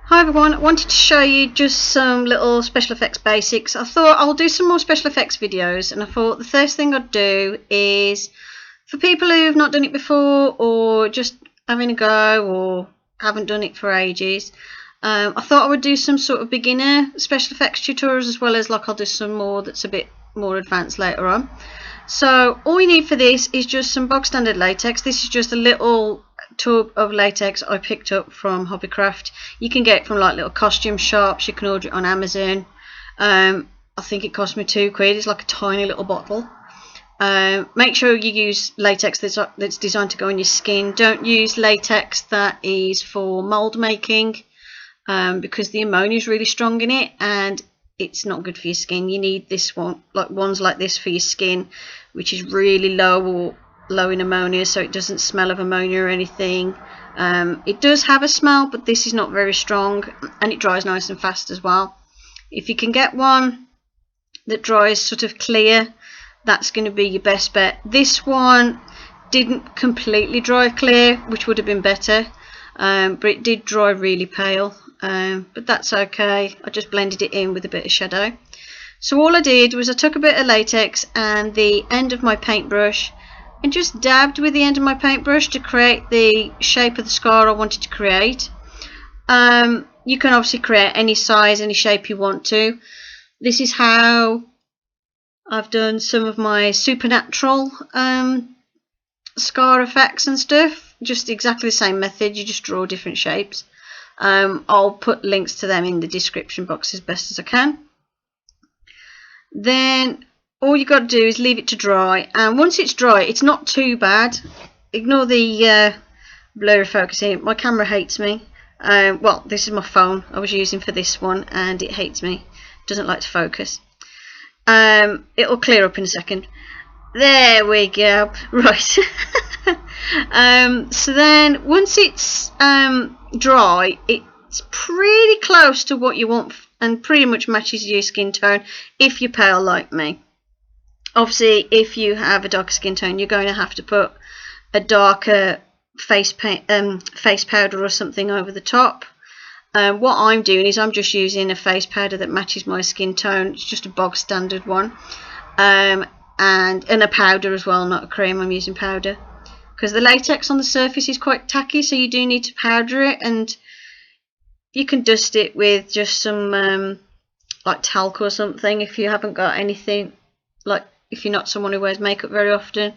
Hi everyone, I wanted to show you just some little special effects basics. I thought I'll do some more special effects videos, and I thought the first thing I'd do is for people who've not done it before or just having a go or haven't done it for ages, I thought I would do some sort of beginner special effects tutorials, as well as I'll do some more that's a bit more advanced later on. So all you need for this is just some bog standard latex. This is just a little tub of latex I picked up from Hobbycraft. You can get it from little costume shops. You can order it on Amazon. I think it cost me £2. It's like a tiny little bottle. Make sure you use latex that's designed to go on your skin. Don't use latex that is for mold making, because the ammonia is really strong in it and it's not good for your skin. You need this one, ones like this for your skin, which is really low in ammonia, so it doesn't smell of ammonia or anything. It does have a smell, but this is not very strong, and it dries nice and fast as well. If you can get one that dries sort of clear, that's going to be your best bet. This one didn't completely dry clear, which would have been better, but it did dry really pale. But that's okay. I just blended it in with a bit of shadow. So all I did was I took a bit of latex and the end of my paintbrush and just dabbed with the end of my paintbrush to create the shape of the scar I wanted to create. You can obviously create any size, any shape you want to. This is how I've done some of my supernatural scar effects and stuff. Just exactly the same method, you just draw different shapes. I'll put links to them in the description box as best as I can. Then all you got to do is leave it to dry, and once it's dry, it's not too bad. Ignore the blurry focusing. My camera hates me. Well, this is my phone I was using for this one, and it hates me. It doesn't like to focus. It'll clear up in a second. There we go. Right. So then once it's dry, it's pretty close to what you want and pretty much matches your skin tone if you're pale like me. Obviously, if you have a darker skin tone, you're going to have to put a darker face powder or something over the top. What I'm doing is I'm just using a face powder that matches my skin tone. It's just a bog standard one, and a powder as well, not a cream. I'm using powder because the latex on the surface is quite tacky, so you do need to powder it, and you can dust it with just some talc or something if you haven't got anything, if you're not someone who wears makeup very often,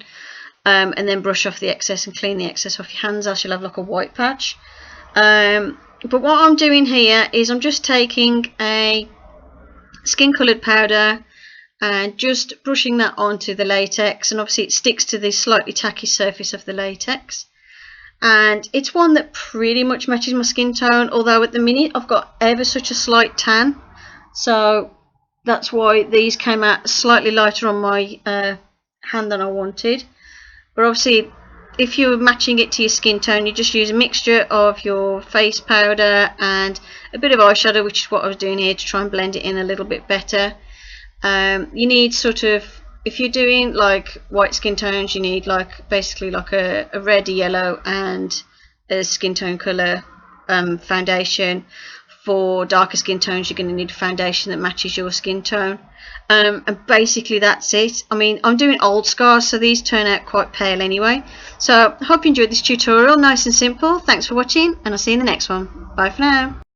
and then brush off the excess and clean the excess off your hands, else you'll have a white patch. But what I'm doing here is I'm just taking a skin coloured powder and just brushing that onto the latex, and obviously it sticks to the slightly tacky surface of the latex, and it's one that pretty much matches my skin tone, although at the minute I've got ever such a slight tan, so that's why these came out slightly lighter on my hand than I wanted. But obviously if you're matching it to your skin tone, you just use a mixture of your face powder and a bit of eyeshadow, which is what I was doing here to try and blend it in a little bit better. You need if you're doing white skin tones, you need basically a red, a yellow and a skin tone colour foundation. For darker skin tones, you're going to need a foundation that matches your skin tone, and basically that's it. I mean, I'm doing old scars, so these turn out quite pale anyway. So I hope you enjoyed this tutorial, nice and simple. Thanks for watching, and I'll see you in the next one. Bye for now.